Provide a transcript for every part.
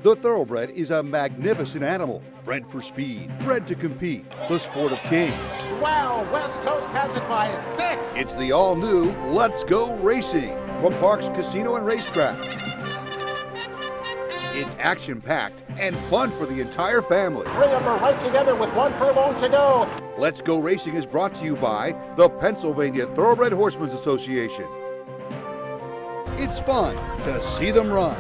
The thoroughbred is a magnificent animal, bred for speed, bred to compete, the sport of kings. Wow, West Coast has it by 6. It's the all-new Let's Go Racing from Parks Casino and Racetrack. It's action-packed and fun for the entire family. 3 of them are right together with 1 furlong to go. Let's Go Racing is brought to you by the Pennsylvania Thoroughbred Horsemen's Association. It's fun to see them run.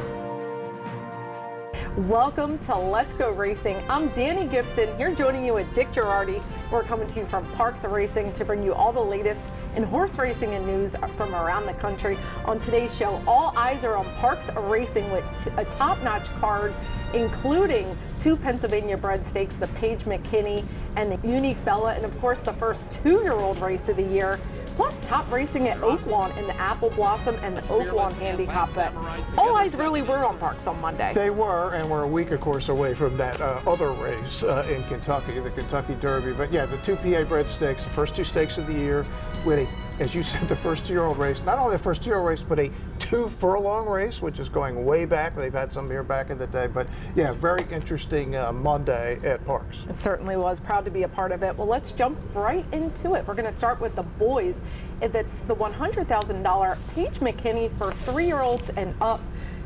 Welcome to Let's Go Racing. I'm Danny Gibson, here joining you with Dick Girardi. We're coming to you from Parks of Racing to bring you all the latest in horse racing and news from around the country. On today's show, all eyes are on Parks of Racing with a top-notch card, including 2 Pennsylvania bred stakes, the Paige McKinney and the Unique Bella, and of course the first 2-year-old race of the year. Plus top racing at Oaklawn in the Apple Blossom and the Oaklawn Handicap Bet. All eyes really were on Parks on Monday. They were, and we're a week, of course, away from that other race in Kentucky, the Kentucky Derby. But yeah, the 2 PA bred stakes, the first 2 stakes of the year, with a, as you said, the first 2-year-old race. Not only the first 2-year-old race, but a 2-furlong race, which is going way back. They've had some here back in the day. But yeah, very interesting Monday at Parks. It certainly was. Proud to be a part of it. Well, let's jump right into it. We're going to start with the boys. It's the $100,000 Paige McKinney for 3-year-olds and up,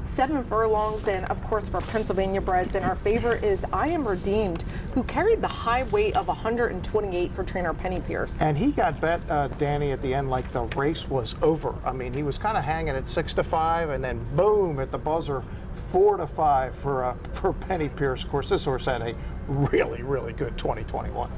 7 furlongs, and of course for Pennsylvania breds. And our favorite is I Am Redeemed, who carried the high weight of 128 for trainer Penny Pierce. And he got bet, Danny, at the end like the race was over. I mean, he was kind of hanging at 6-5, and then boom at the buzzer, 4-5 for Penny Pierce. Of course, this horse had a really, really good 2021.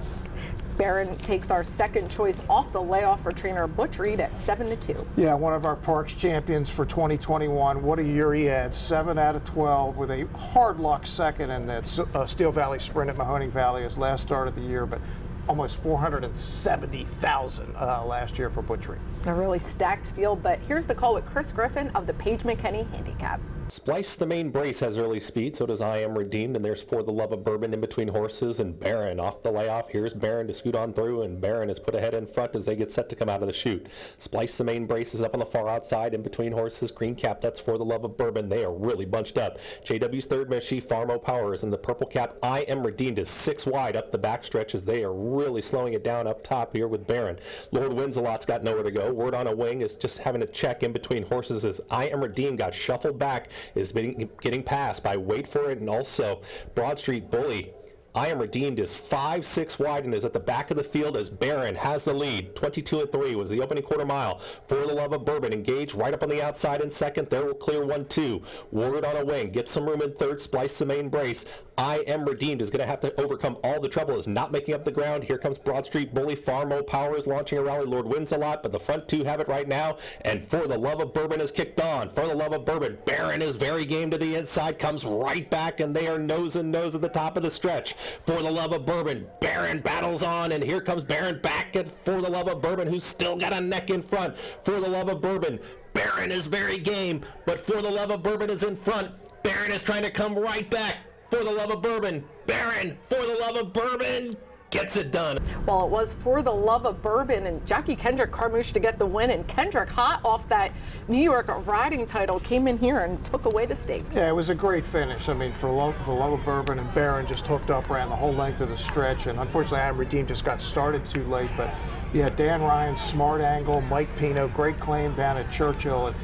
Barron takes our second choice off the layoff for trainer Butch Reed at 7-2. Yeah, one of our Parks champions for 2021. What a year he had. 7 out of 12 with a hard luck second in that Steel Valley Sprint at Mahoning Valley, his last start of the year, but almost 470,000 last year for Butch Reed. A really stacked field, but here's the call with Chris Griffin of the Paige McKinney Handicap. Splice the Main Brace has early speed, so does I Am Redeemed, and there's For the Love of Bourbon in between horses, and Barron off the layoff. Here's Barron to scoot on through, and Barron is put ahead in front as they get set to come out of the chute. Splice the Main Brace is up on the far outside in between horses. Green Cap, that's For the Love of Bourbon. They are really bunched up. JW's third Messi, Farmo Power is in the purple cap. I Am Redeemed is 6 wide up the backstretch as they are really slowing it down up top here with Barron. Lord Winsalot's got nowhere to go. Word on a Wing is just having to check in between horses as I Am Redeemed got shuffled back, is getting passed by Wait For It and also Broad Street Bully. I Am Redeemed is 5-6 wide and is at the back of the field as Barron has the lead. 22-3 was the opening quarter mile. For the Love of Bourbon engaged right up on the outside in second. There will clear 1-2. Word on a Wing gets some room in third. Splice the Main Brace. I Am Redeemed is going to have to overcome all the trouble, is not making up the ground. Here comes Broad Street Bully. Farmo Power is launching a rally. Lord Wins a Lot, but the front 2 have it right now. And For the Love of Bourbon is kicked on. For the Love of Bourbon. Barron is very game to the inside, comes right back, and they are nose and nose at the top of the stretch. For the Love of Bourbon. Barron battles on, and here comes Barron back at For the Love of Bourbon, who's still got a neck in front. For the Love of Bourbon. Barron is very game, but For the Love of Bourbon is in front. Barron is trying to come right back. For the Love of Bourbon. Barron, For the Love of Bourbon, gets it done. Well, it was For the Love of Bourbon and Jackie Kendrick Carmouche to get the win, and Kendrick, hot off that New York riding title, came in here and took away the stakes. Yeah, it was a great finish. I mean, For the Love of Bourbon and Barron just hooked up, ran the whole length of the stretch, and unfortunately, I Am Redeemed just got started too late. But yeah, Dan Ryan, smart angle, Mike Pino, great claim down at Churchill. And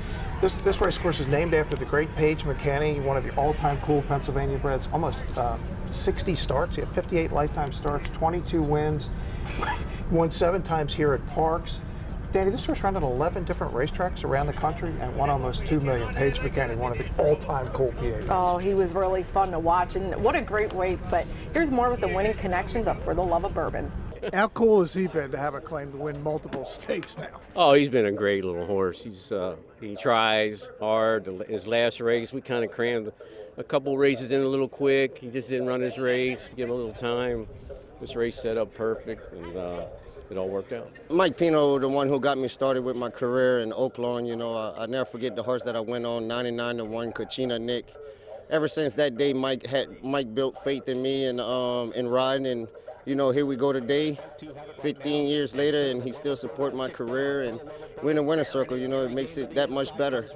this race, of course, is named after the great Paige McKinney, one of the all-time cool Pennsylvania breds. Almost 60 starts. He had 58 lifetime starts, 22 wins. Won 7 times here at Parks. Danny, this horse ran at 11 different racetracks around the country and won almost $2 million. Paige McKinney, one of the all-time cool PA. Oh, he was really fun to watch, and what a great race. But here's more with the winning connections of For the Love of Bourbon. How cool has he been to have a claim to win multiple stakes now? Oh, he's been a great little horse. He tries hard. His last race, we kind of crammed a couple races in a little quick. He just didn't run his race, give him a little time. This race set up perfect, and it all worked out. Mike Pino, the one who got me started with my career in Oaklawn, I never forget the horse that I went on, 99-1, Kachina Nick. Ever since that day, Mike built faith in me and in riding, and you know, here we go today, 15 years later, and he still support my career and win a winner circle. You know, it makes it that much better.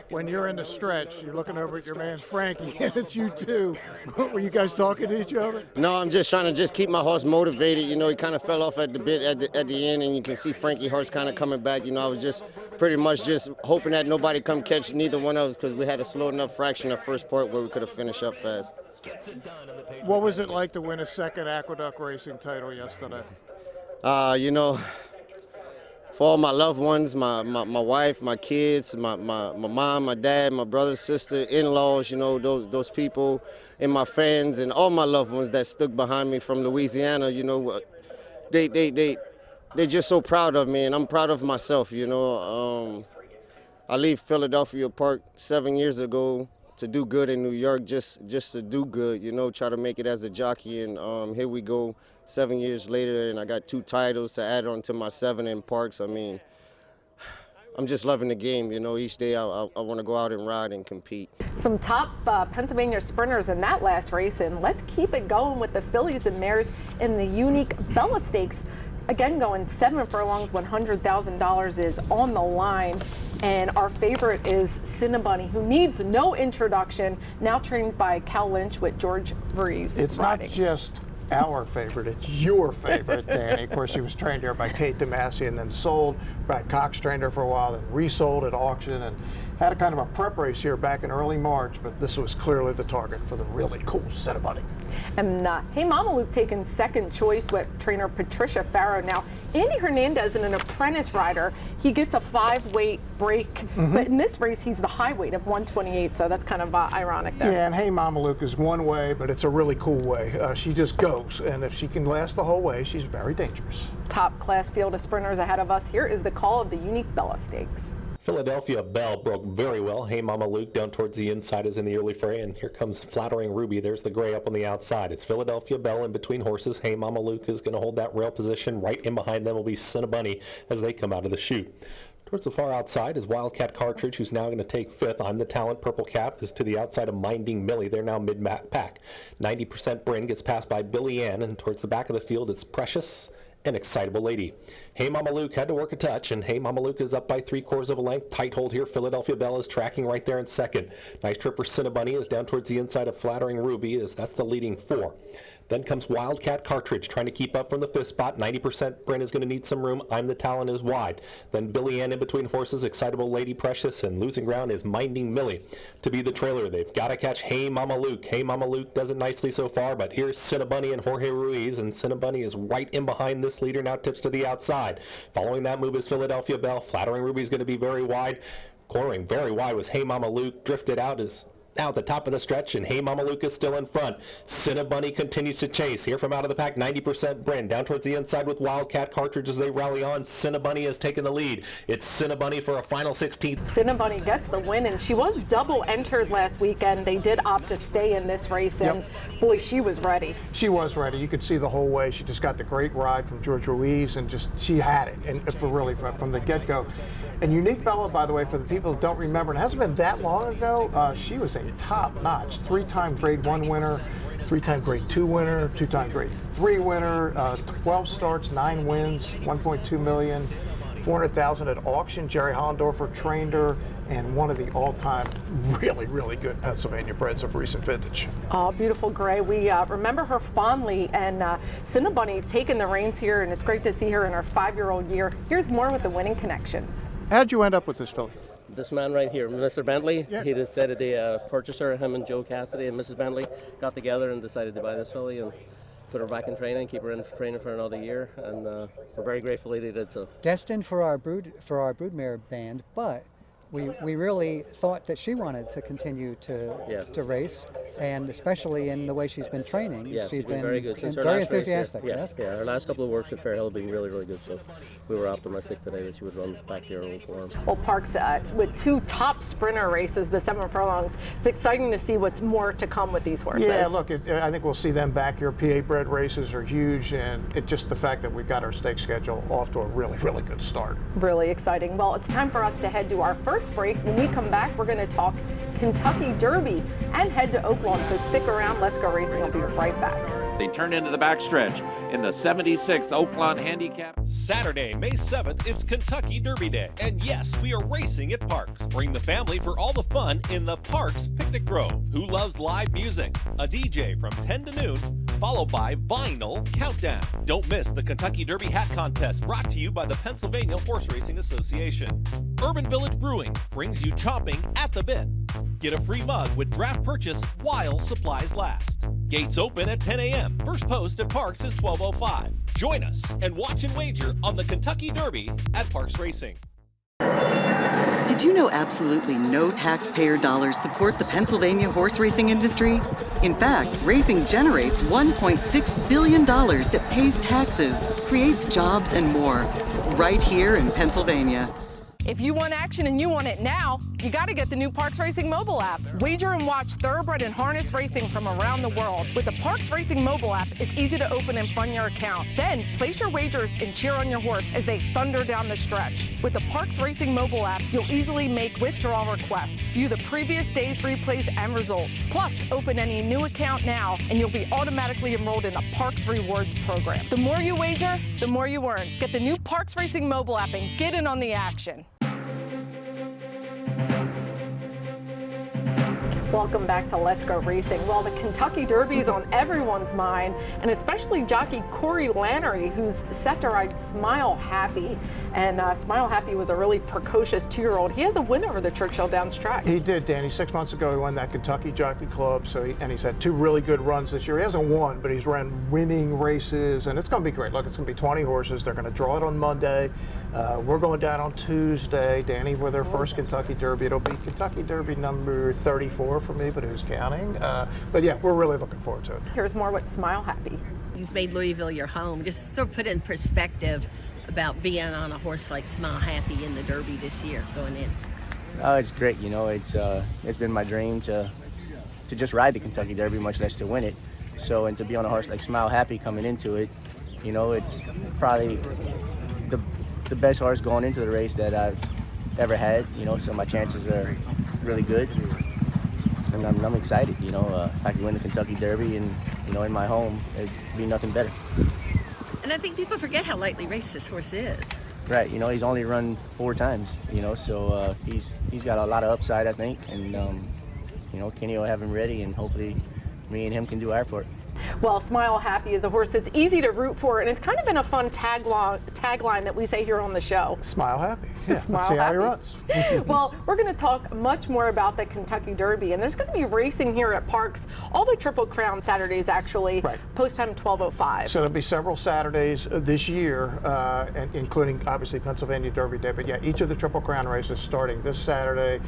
When you're in the stretch, you're looking over at your man Frankie, and it's you too. Were you guys talking to each other? No, I'm just trying to just keep my horse motivated. You know, he kind of fell off at the bit at the end, and you can see Frankie horse kind of coming back. You know, I was just pretty much just hoping that nobody come catch neither one of us because we had a slow enough fraction of first part where we could have finished up fast. What was it like to win a second Aqueduct Racing title yesterday? You know, for all my loved ones, my wife, my kids, my mom, my dad, my brother, sister, in-laws, you know, those people, and my friends, and all my loved ones that stuck behind me from Louisiana, you know, they're just so proud of me, and I'm proud of myself, you know. I leave Philadelphia Park 7 years ago to do good in New York, just to do good, you know, try to make it as a jockey, and here we go 7 years later, and I got 2 titles to add on to my 7 in Parks. I mean, I'm just loving the game, you know. Each day I want to go out and ride and compete. Some top Pennsylvania sprinters in that last race, and let's keep it going with the fillies and mares in the unique Bella Stakes. Again, going 7 furlongs, $100,000 is on the line. And our favorite is Cinnabunny, who needs no introduction, now trained by Cal Lynch with George Vreese. It's riding. Not just our favorite, it's your favorite, Danny. Of course, she was trained here by Kate DeMasi and then sold. Brad Cox trained her for a while, then resold at auction, and had a kind of a prep race here back in early March, but this was clearly the target for the really cool Cinnabunny. And Hey Mama Luke taking second choice with trainer Patricia Farrow. Now, Andy Hernandez is an apprentice rider. He gets a 5-weight break, but in this race, he's the high weight of 128, so that's kind of ironic there. Yeah, and Hey Mama Luke is one way, but it's a really cool way. She just goes, and if she can last the whole way, she's very dangerous. Top class field of sprinters ahead of us. Here is the call of the unique Bella Stakes. Philadelphia Belle broke very well. Hey Mama Luke down towards the inside is in the early fray, and here comes Flattering Ruby. There's the gray up on the outside. It's Philadelphia Belle in between horses. Hey Mama Luke is going to hold that rail position. Right in behind them will be Cinnabunny as they come out of the chute. Towards the far outside is Wildcat Cartridge, who's now going to take 5th. I'm the Talent. Purple Cap is to the outside of Minding Millie. They're now mid-pack. 90% Bryn gets passed by Billy Ann, and towards the back of the field it's Precious and Excitable Lady. Hey Mama Luke had to work a touch, and Hey Mama Luke is up by 3/4 of a length. Tight hold here. Philadelphia Belle is tracking right there in second. Nice trip for Cinnabunny is down towards the inside of Flattering Ruby, as that's the leading 4. Then comes Wildcat Cartridge trying to keep up from the 5th spot. 90% Bryn is going to need some room. I'm the Talent is wide. Then Billy Ann in between horses, Excitable Lady Precious, and losing ground is Minding Millie. To be the trailer, they've got to catch Hey Mama Luke. Hey Mama Luke does it nicely so far, but here's Cinnabunny and Jorge Ruiz, and Cinnabunny is right in behind this leader, now tips to the outside. Following that move is Philadelphia Belle. Flattering Ruby is going to be very wide. Cornering very wide was Hey Mama Luke. Drifted out is now at the top of the stretch, and Hey Mama Luke is still in front. Cinnabunny continues to chase. Here from out of the pack, 90% Bryn. Down towards the inside with Wildcat Cartridge as they rally on. Cinnabunny has taken the lead. It's Cinnabunny for a final 16th. Cinnabunny gets the win, and she was double entered last weekend. They did opt to stay in this race, and boy, she was ready. She was ready. You could see the whole way. She just got the great ride from George Ruiz, and just she had it, and for really from the get-go. And Unique Bella, by the way, for the people who don't remember, it hasn't been that long ago, she was a top-notch 3-time Grade 1 winner, 3-time Grade 2 winner, 2-time Grade 3 winner, 12 starts, 9 wins, $1.2 million, $400,000 at auction. Jerry Hollendorfer trained her, and one of the all-time really, really good Pennsylvania breds of recent vintage. Oh, beautiful gray. We remember her fondly, and Cinnabunny taking the reins here, and it's great to see her in her 5-year-old year. Here's more with the winning connections. How'd you end up with this filly? This man right here, Mr. Bentley, Yeah. he decided the purchaser, him and Joe Cassidy and Mrs. Bentley got together and decided to buy this filly and put her back in training, keep her in training for another year, and we're very grateful they did so. Destined for our broodmare band, but we really thought that she wanted to continue to race, and especially in the way she's been training. Yeah, she's been very good. Since her very last race, enthusiastic. yeah, her last couple of works at Fairhill have been really, really good. So we were optimistic today that she would run back to her old form. Well, Parks, with 2 top sprinter races, the 7 furlongs, it's exciting to see what's more to come with these horses. Yeah, look, I think we'll see them back here. PA bred races are huge, and it's just the fact that we've got our stake schedule off to a really, really good start. Really exciting. Well, it's time for us to head to our first break. When we come back, we're going to talk Kentucky Derby and head to Oaklawn. So stick around. Let's Go Racing. I'll be right back. They turn into the backstretch in the 76th Oaklawn Handicap. Saturday, May 7th, it's Kentucky Derby Day. And yes, we are racing at Parks. Bring the family for all the fun in the Parks Picnic Grove. Who loves live music? A DJ from 10 to noon, followed by Vinyl Countdown. Don't miss the Kentucky Derby Hat Contest, brought to you by the Pennsylvania Horse Racing Association. Urban Village Brewing brings you chomping at the bit. Get a free mug with draft purchase while supplies last. Gates open at 10 a.m. First post at Parks is 12:05. Join us and watch and wager on the Kentucky Derby at Parks Racing. Did you know absolutely no taxpayer dollars support the Pennsylvania horse racing industry? In fact, racing generates $1.6 billion that pays taxes, creates jobs, and more, right here in Pennsylvania. If you want action and you want it now, you got to get the new Parks Racing mobile app. Wager and watch thoroughbred and harness racing from around the world. With the Parks Racing mobile app, it's easy to open and fund your account. Then place your wagers and cheer on your horse as they thunder down the stretch. With the Parks Racing mobile app, you'll easily make withdrawal requests, view the previous day's replays and results. Plus, open any new account now and you'll be automatically enrolled in the Parks Rewards program. The more you wager, the more you earn. Get the new Parks Racing mobile app and get in on the action. Welcome back to Let's Go Racing. Well, the Kentucky Derby is on everyone's mind, and especially jockey Corey Lannery, who's set to ride Smile Happy. And Smile Happy was a really precocious 2-year-old. He has a win over the Churchill Downs track. He did, Danny. 6 months ago, he won that Kentucky Jockey Club, and he's had 2 really good runs this year. He hasn't won, but he's run winning races, and it's going to be great. Look, it's going to be 20 horses. They're going to draw it on Monday. We're going down on Tuesday, Danny, for their first Kentucky Derby. It'll be Kentucky Derby number 34 for me, but who's counting? But yeah, we're really looking forward to it. Here's more with Smile Happy. You've made Louisville your home. Just sort of put in perspective about being on a horse like Smile Happy in the Derby this year going in. Oh, it's great. You know, it's been my dream to just ride the Kentucky Derby, much less to win it. So, and to be on a horse like Smile Happy coming into it, you know, it's probably the best horse going into the race that I've ever had. You know, so my chances are really good. And I'm excited, you know, if I can win the Kentucky Derby and, you know, in my home, it'd be nothing better. And I think people forget how lightly raced this horse is. Right, you know, he's only run 4 times, you know, so he's got a lot of upside, I think, and, you know, Kenny will have him ready, and hopefully me and him can do our part. Well, Smile Happy is a horse that's easy to root for, and it's kind of been a fun tagline that we say here on the show. Smile Happy. Yeah, Smile let's see Happy. how he runs. Well, we're going to talk much more about the Kentucky Derby, and there's going to be racing here at Parks all the Triple Crown Saturdays, actually. Right. Post time 12:05. So there'll be several Saturdays this year, and including obviously Pennsylvania Derby Day. But yeah, each of the Triple Crown races starting this Saturday.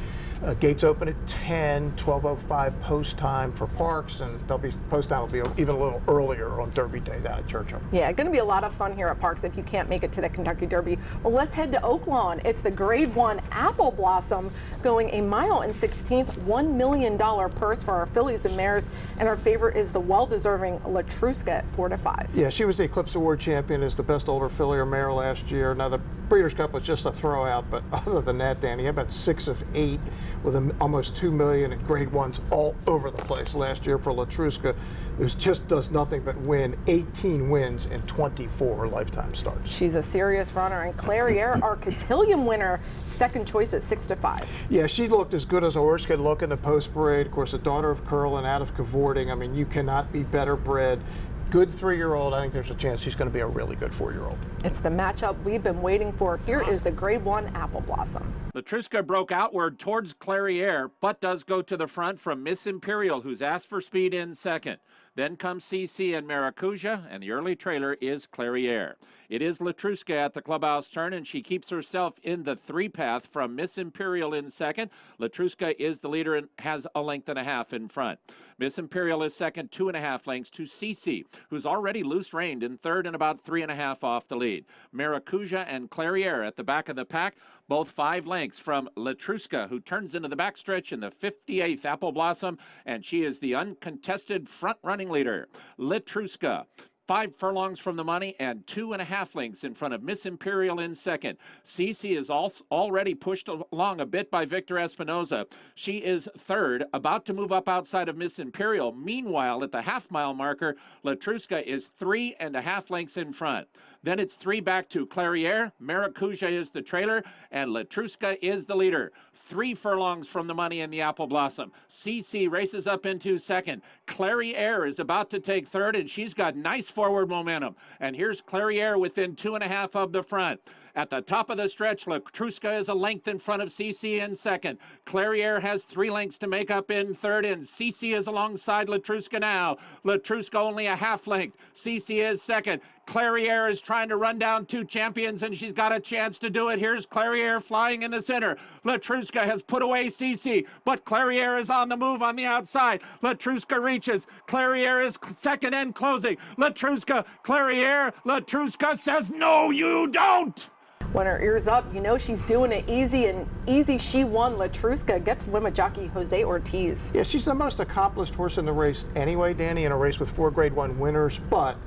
Gates open at 10, 12:05 post time for Parks, and they'll be post time will be even a little earlier on Derby Day down at Churchill. Yeah, going to be a lot of fun here at Parks if you can't make it to the Kentucky Derby. Well, let's head to Oaklawn. It's the Grade 1 Apple Blossom going 1 mile and 1/16, $1 million purse for our fillies and mares, and our favorite is the well-deserving Latruska at 4-5. Yeah, she was the Eclipse Award champion as the best older filly or mare last year. Now the Breeders' Cup was just a throwout, but other than that, Danny, how about 6 of 8 with almost $2 million in Grade 1s all over the place last year for Latruska, who just does nothing but win 18 wins in 24 lifetime starts. She's a serious runner, and Clairiere, our cotillion winner, second choice at 6-5. Yeah, she looked as good as a horse could look in the post parade. Of course, the daughter of Curl and out of cavorting. I mean, you cannot be better bred. Good 3-year-old. I think there's a chance she's going to be a really good 4-year-old. It's the matchup we've been waiting for. Here is the Grade 1 Apple Blossom. Latruska broke outward towards Clairiere, but does go to the front from Miss Imperial, who's asked for speed in second. Then comes CC and Maracuja, and the early trailer is Clairiere. It is Latruska at the clubhouse turn, and she keeps herself in the 3-path from Miss Imperial in second. Latruska is the leader and has a length and a half in front. Miss Imperial is second, 2.5 lengths to CC, who's already loose-reined in third and about 3.5 off the lead. Maracuja and Clairiere at the back of the pack, both 5 lengths from Latruska, who turns into the backstretch in the 58th Apple Blossom, and she is the uncontested front-running leader. Latruska 5 furlongs from the money and 2.5 lengths in front of Miss Imperial in second. CC is already pushed along a bit by Victor Espinoza. She is third, about to move up outside of Miss Imperial. Meanwhile, at the half-mile marker, Latruska is 3.5 lengths in front. Then it's 3 back to Clairiere. Maracuja is the trailer, and Latruska is the leader. 3 furlongs from the money in the Apple Blossom. CC races up into second. Clairiere is about to take third, and she's got nice forward momentum. And here's Clairiere within 2.5 of the front. At the top of the stretch, Latruska is a length in front of CC in second. Clairiere has 3 lengths to make up in third, and CC is alongside Latruska now. Latruska only a half length. CC is second. Clairiere is trying to run down 2 champions, and she's got a chance to do it. Here's Clairiere flying in the center. Latruska has put away CC, but Clairiere is on the move on the outside. Latruska reaches. Clairiere is second and closing. Latruska, Clairiere. Latruska says, no, you don't! When her ears up, you know she's doing it easy, and easy she won. Latruska gets the win with jockey Jose Ortiz. Yeah, she's the most accomplished horse in the race anyway, Danny, in a race with 4 Grade 1 winners, but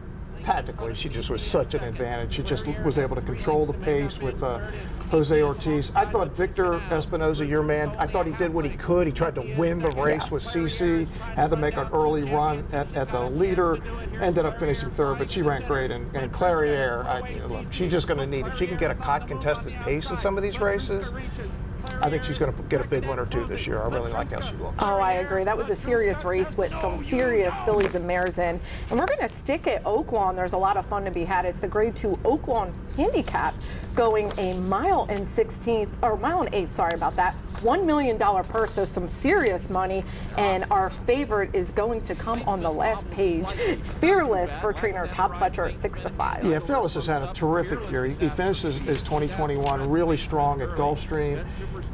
tactically, she just was such an advantage. She just was able to control the pace with Jose Ortiz. I thought Victor Espinoza, your man, I thought he did what he could. He tried to win the race with CC, had to make an early run at the leader, ended up finishing third, but she ran great. And Clairiere, look, she's just going to need, if she can get a contested pace in some of these races, I think she's going to get a big win or 2 this year. I really like how she looks. Oh, I agree. That was a serious race with some serious fillies and mares in. And we're going to stick at Oaklawn. There's a lot of fun to be had. It's the Grade 2 Oaklawn Handicap going a mile and 8, sorry about that. $1 million purse, so some serious money. And our favorite is going to come on the last page. Fearless for trainer Todd Pletcher at 6-5. Yeah, Fearless has had a terrific year. He finished his 2021 really strong at Gulfstream.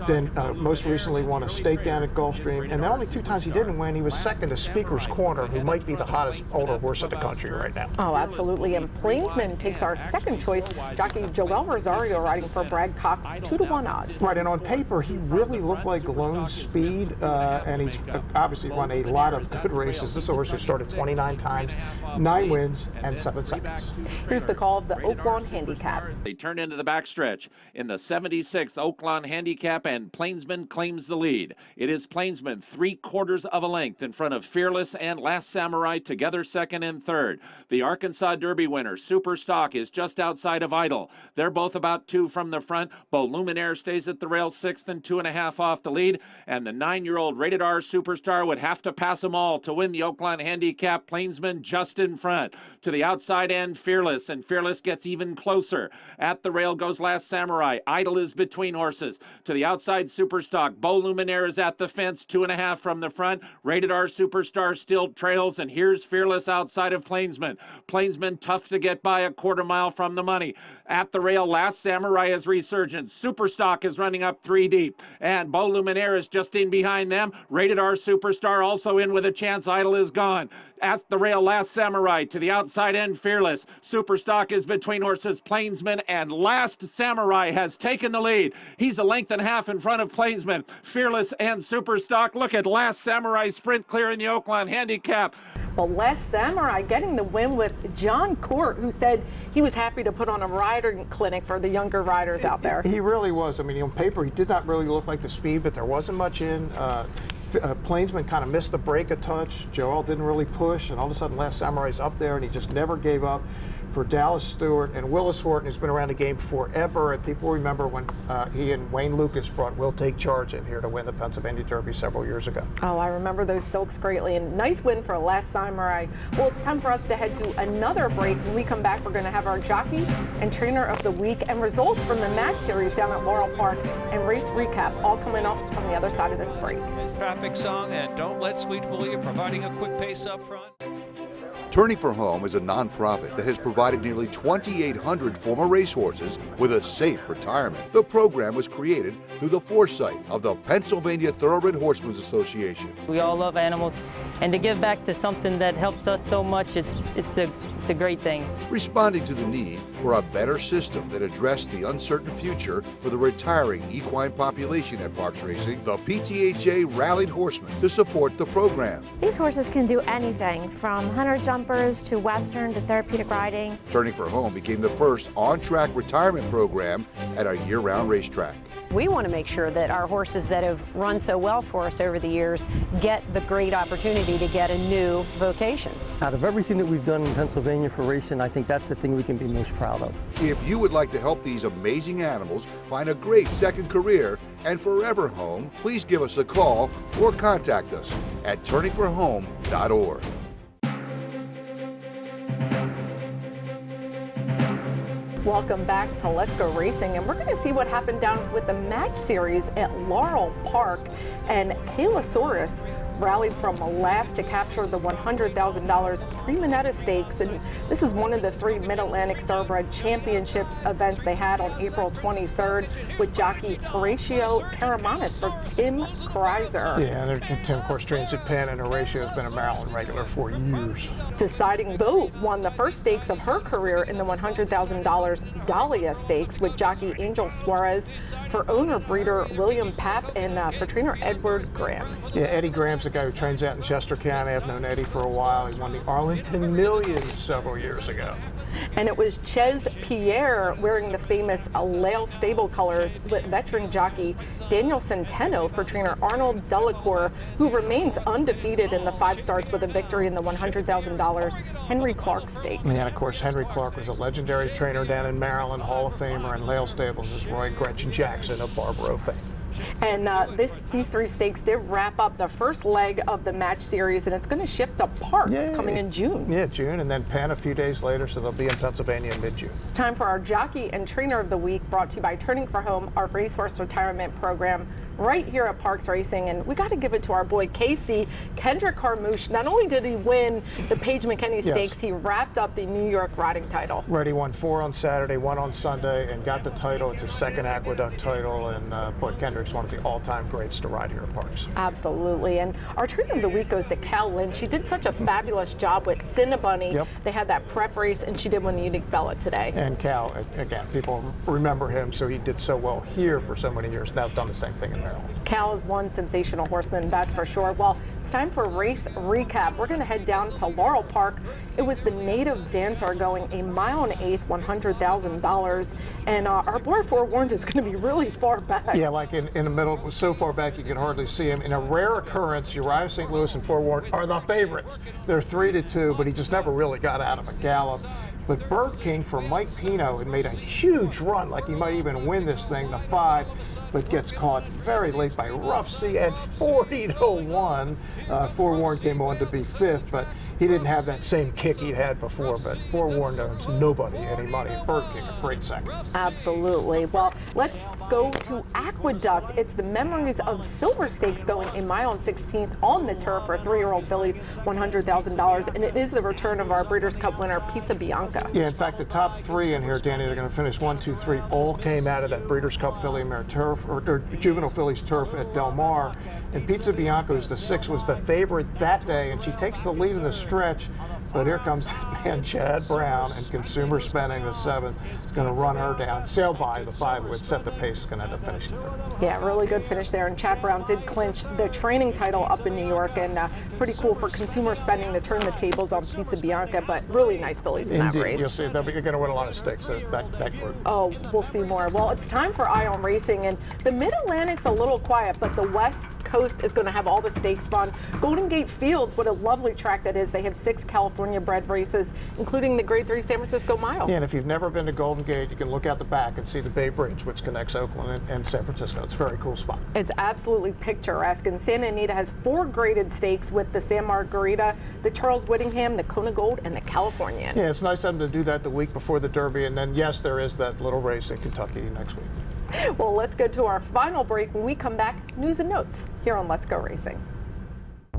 Then most recently won a stake down at Gulfstream. And the only 2 times he didn't win, he was second to Speaker's Corner, who might be the hottest older horse in the country right now. Oh, absolutely. And Plainsman takes our second choice. Jockey Joel Rosario riding for Brad Cox, 2-1 odds. Right, and on paper, he really looked like lone speed, and he's obviously won a lot of good races. This horse has started 29 times, 9 wins, and 7 seconds. Here's the call of the Oaklawn Handicap. They turn into the backstretch in the 76th Oaklawn Handicap, and Plainsman claims the lead. It is Plainsman 3/4 of a length in front of Fearless and Last Samurai, together second and third. The Arkansas Derby winner, Super Stock, is just outside of Idle. They're both about 2 from the front. Beau Luminaire stays at the rail 6th and 2.5 off the lead, and the 9-year-old Rated R Superstar would have to pass them all to win the Oaklawn Handicap. Plainsman just in front. To the outside end, Fearless, and Fearless gets even closer. At the rail goes Last Samurai. Idle is between horses. To the outside, Superstock. Beau Luminaire is at the fence, 2.5 from the front. Rated R Superstar still trails, and here's Fearless outside of Plainsman. Plainsman tough to get by, a 1/4 mile from the money. At the rail, Last Samurai is resurgent. Superstock is running up 3 deep, and Beau Luminaire is just in behind them. Rated R Superstar also in with a chance. Idle is gone. At the rail, Last Samurai. To the outside end, Fearless. Superstock is between horses. Plainsman and Last Samurai has taken the lead. He's a length and a half in front of Plainsman. Fearless and Superstock. Look at Last Samurai sprint clear in the Oaklawn Handicap. Well, Last Samurai getting the win with John Court, who said he was happy to put on a riding clinic for the younger riders out there. He really was. I mean, on paper, he did not really look like the speed, but there wasn't much in. Plainsman kind of missed the break a touch. Joel didn't really push, and all of a sudden Last Samurai's up there, and he just never gave up. For Dallas Stewart and Willis Horton, who's been around the game forever, and people remember when he and Wayne Lucas brought Will Take Charge in here to win the Pennsylvania Derby several years ago. Oh, I remember those silks greatly, and nice win for Last Samurai. Well, it's time for us to head to another break. When we come back, we're going to have our jockey and trainer of the week and results from the match series down at Laurel Park and race recap, all coming up on the other side of this break. His traffic song, and Don't Let Sweet Fool You, providing a quick pace up front. Turning for Home is a nonprofit that has provided nearly 2,800 former racehorses with a safe retirement. The program was created through the foresight of the Pennsylvania Thoroughbred Horsemen's Association. We all love animals, and to give back to something that helps us so much, it's a it's a great thing. Responding to the need for a better system that addressed the uncertain future for the retiring equine population at Parks Racing, the PTHA rallied horsemen to support the program. These horses can do anything from hunter jumpers to western to therapeutic riding. Turning for Home became the first on-track retirement program at a year-round racetrack. We want to make sure that our horses that have run so well for us over the years get the great opportunity to get a new vocation. Out of everything that we've done in Pennsylvania for racing, I think that's the thing we can be most proud of. If you would like to help these amazing animals find a great second career and forever home, please give us a call or contact us at turningforhome.org. Welcome back to Let's Go Racing, and we're going to see what happened down with the match series at Laurel Park. And Kaylasaurus rallied from last to capture the $100,000 Primonetta Stakes, and this is one of the 3 Mid-Atlantic Thoroughbred Championships events they had on April 23rd with jockey Horatio Karamanis for Tim Kreiser. Yeah, and Tim, of course, trains at Penn, and Horatio has been a Maryland regular for years. Deciding Vote won the first stakes of her career in the $100,000 Dahlia Stakes with jockey Angel Suarez for owner breeder William Papp and for trainer Edward Graham. Yeah, Eddie Graham's the guy who trains out in Chester County. I've known Eddie for a while. He won the Arlington Millions several years ago. And it was Ches Pierre wearing the famous Lail stable colors with veteran jockey Daniel Centeno for trainer Arnold Delacour, who remains undefeated in the 5 starts with a victory in the $100,000 Henry Clark Stakes. Yeah, and of course, Henry Clark was a legendary trainer down in Maryland, Hall of Famer, and Lail Stables is Roy Gretchen Jackson of Barbaro fame. And these 3 stakes did wrap up the first leg of the match series, and it's going to shift to Parks coming in June. Yeah, June, and then Penn a few days later, so they'll be in Pennsylvania in mid-June. Time for our Jockey and Trainer of the Week, brought to you by Turning for Home, our racehorse retirement program right here at Parks Racing. And we got to give it to our boy Casey Kendrick Carmouche. Not only did he win the Paige McKinney Stakes, he wrapped up the New York riding title. Right, he won 4 on Saturday, 1 on Sunday, and got the title. It's his 2nd Aqueduct title, and boy, Kendrick's one of the all-time greats to ride here at Parks. Absolutely. And our Trainer of the Week goes to Cal Lynch. She did such a fabulous job with Cinnabunny. Yep. They had that prep race, and she did win the Unique Bella today. And Cal, again, people remember him, so he did so well here for so many years. Now he's done the same thing in Maryland. Cal is one sensational horseman, that's for sure. Well, it's time for a race recap. We're going to head down to Laurel Park. It was the Native Dancer going a 1 1/8, $100,000. And our boy Forewarned is going to be really far back. Yeah, like in the middle, so far back you can hardly see him. In a rare occurrence, Uriah St. Louis and Forewarned are the favorites. They're 3-2, but he just never really got out of a gallop. But Bird King for Mike Pino had made a huge run, like he might even win this thing, the 5, but gets caught very late by Rough Sea at 40-1. Forewarned came on to be 5th, but he didn't have that same kick he'd had before. But Forewarned owns nobody any money. Bird King, a great second. Absolutely. Well, let's go to Aqueduct. It's the Memories of Silver Stakes going a 1/16 on the turf for 3-year-old fillies, $100,000, and it is the return of our Breeders' Cup winner, Pizza Bianca. Yeah, in fact, the top 3 in here, Danny, they're going to finish 1, 2, 3, all came out of that Breeders' Cup filly mare turf, or juvenile fillies turf at Del Mar. And Pizza Bianca, who's the 6th, was the favorite that day, and she takes the lead in the stretch. But here comes man Chad Brown, and Consumer Spending, the 7th, is going to run her down. Sailed by the 5, who had set the pace, is going to end up finishing 3rd. Yeah, really good finish there. And Chad Brown did clinch the training title up in New York, and pretty cool for Consumer Spending to turn the tables on Pizza Bianca, but really nice fillies in that race. You'll see, you're going to win a lot of stakes, that group. Oh, we'll see more. Well, it's time for Eye on Racing, and the Mid-Atlantic's a little quiet, but the West Coast is going to have all the stakes fun. Golden Gate Fields, what a lovely track that is. They have 6 California bred races, including the Grade 3 San Francisco Mile. Yeah, and if you've never been to Golden Gate, you can look out the back and see the Bay Bridge, which connects Oakland and San Francisco. It's a very cool spot. It's absolutely picturesque, and Santa Anita has 4 graded stakes with the San Margarita, the Charles Whittingham, the Kona Gold, and the Californian. Yeah, it's nice of them to do that the week before the Derby, and then, yes, there is that little race in Kentucky next week. Well, let's go to our final break. When we come back, news and notes here on Let's Go Racing.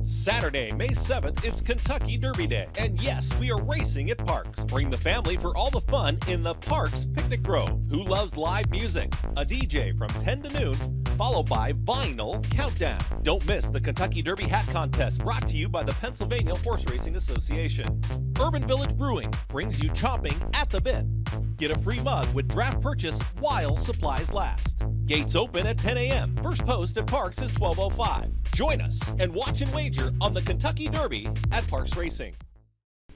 Saturday, May 7th, it's Kentucky Derby Day. And yes, we are racing at Parks. Bring the family for all the fun in the Parks Picnic Grove. Who loves live music? A DJ from 10 to noon. followed by Vinyl Countdown. Don't miss the Kentucky Derby Hat Contest, brought to you by the Pennsylvania Horse Racing Association. Urban Village Brewing brings you chomping at the bit. Get a free mug with draft purchase while supplies last. Gates open at 10 a.m. First post at Parks is 12:05. Join us and watch and wager on the Kentucky Derby at Parks Racing.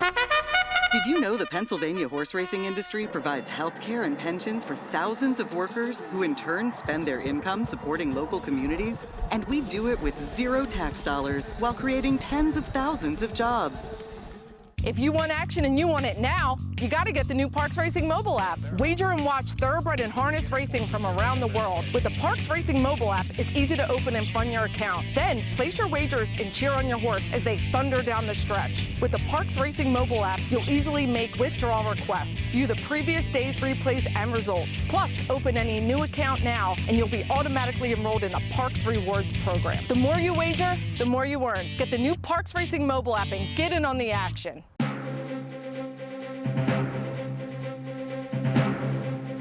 Did you know the Pennsylvania horse racing industry provides health care and pensions for thousands of workers who in turn spend their income supporting local communities? And we do it with zero tax dollars while creating tens of thousands of jobs. If you want action and you want it now, you got to get the new Parks Racing mobile app. Wager and watch thoroughbred and harness racing from around the world. With the Parks Racing mobile app, it's easy to open and fund your account. Then place your wagers and cheer on your horse as they thunder down the stretch. With the Parks Racing mobile app, you'll easily make withdrawal requests, view the previous day's replays and results. Plus, open any new account now and you'll be automatically enrolled in the Parks Rewards program. The more you wager, the more you earn. Get the new Parks Racing mobile app and get in on the action.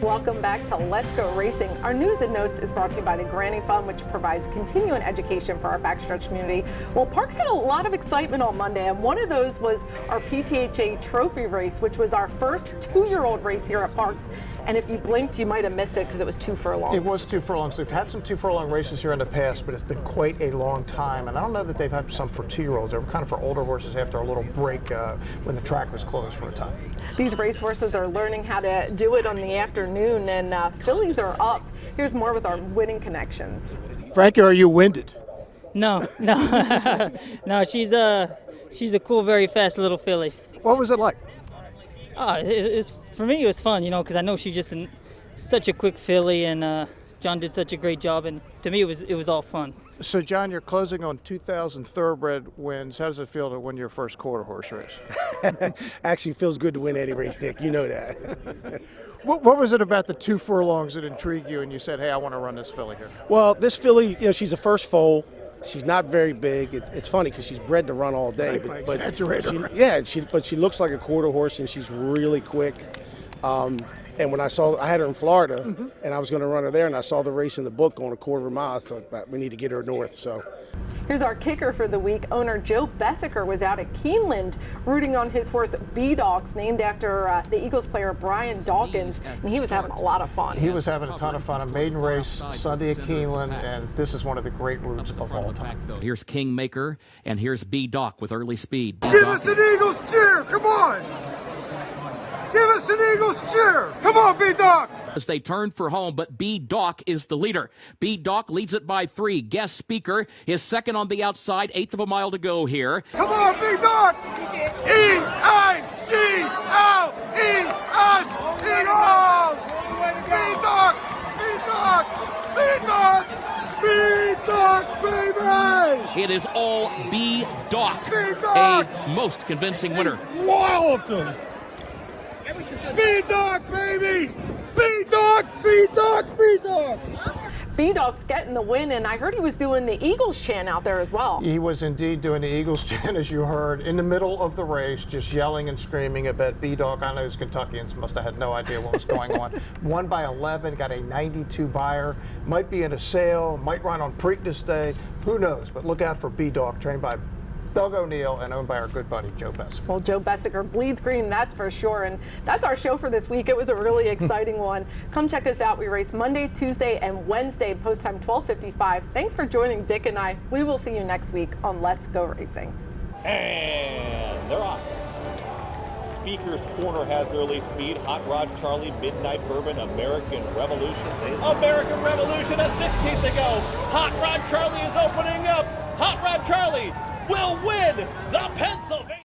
Welcome back to Let's Go Racing. Our news and notes is brought to you by the Granny Fund, which provides continuing education for our backstretch community. Well, Parks had a lot of excitement on Monday, and one of those was our PTHA Trophy race, which was our first 2-year-old race here at Parks. And if you blinked, you might have missed it because it was 2 furlongs. It was 2 furlongs. They've had some 2 furlong races here in the past, but it's been quite a long time. And I don't know that they've had some for 2-year-olds. They were kind of for older horses after a little break when the track was closed for a time. These racehorses are learning how to do it on the afternoon, and fillies are up. Here's more with our winning connections. Frankie, are you winded? No. No, she's a cool, very fast little filly. What was it like? For me, it was fun, because I know she's just such a quick filly, and John did such a great job, and to me, it was all fun. So, John, you're closing on 2,000 thoroughbred wins. How does it feel to win your first quarter horse race? Actually, feels good to win any race, Dick. You know that. What was it about the 2 furlongs that intrigued you, and you said, hey, I want to run this filly here? Well, this filly, she's a first foal. She's not very big. It's funny because she's bred to run all day. But she looks like a quarter horse, and she's really quick. And when I had her in Florida, and I was going to run her there, and I saw the race in the book going a quarter of a mile, I thought, we need to get her north. So, here's our kicker for the week. Owner Joe Bessiker was out at Keeneland rooting on his horse B-Dogs, named after the Eagles player Brian Dawkins, and he was having a lot of fun. He was having a ton of fun. A maiden race Sunday at Keeneland, and this is one of the great routes of all time. Here's Kingmaker, and here's B-Doc with early speed. Give us an Eagles cheer! Come on! Give us an Eagles cheer! Come on, B-Doc! As they turn for home, but B-Doc is the leader. B-Doc leads it by 3. Guest Speaker is second on the outside, 1/8 of a mile to go here. Come on, B-Doc! E-I-G-L-E-S! Eagles! B-Doc! B-Doc! B-Doc! B-Doc, baby! It is all B-Doc. B-Doc! A most convincing winner. Walloped B-Doc, baby! B-Doc! B-Doc! B-Doc! B-Dog's getting the win, and I heard he was doing the Eagles chant out there as well. He was indeed doing the Eagles chant, as you heard, in the middle of the race, just yelling and screaming about B-Dog. I know those Kentuckians must have had no idea what was going on. Won by 11, got a 92 buyer, might be in a sale, might run on Preakness Day, who knows? But look out for B-Dog, trained by Doug O'Neill and owned by our good buddy Joe Bessiker. Well, Joe Bessiker bleeds green, that's for sure. And that's our show for this week. It was a really exciting one. Come check us out. We race Monday, Tuesday, and Wednesday, post time 12:55. Thanks for joining Dick and I. We will see you next week on Let's Go Racing. And they're off. Speaker's Corner has early speed. Hot Rod Charlie, Midnight Bourbon, American Revolution. American Revolution, a 16th to go. Hot Rod Charlie is opening up. Hot Rod Charlie will win the Pennsylvania.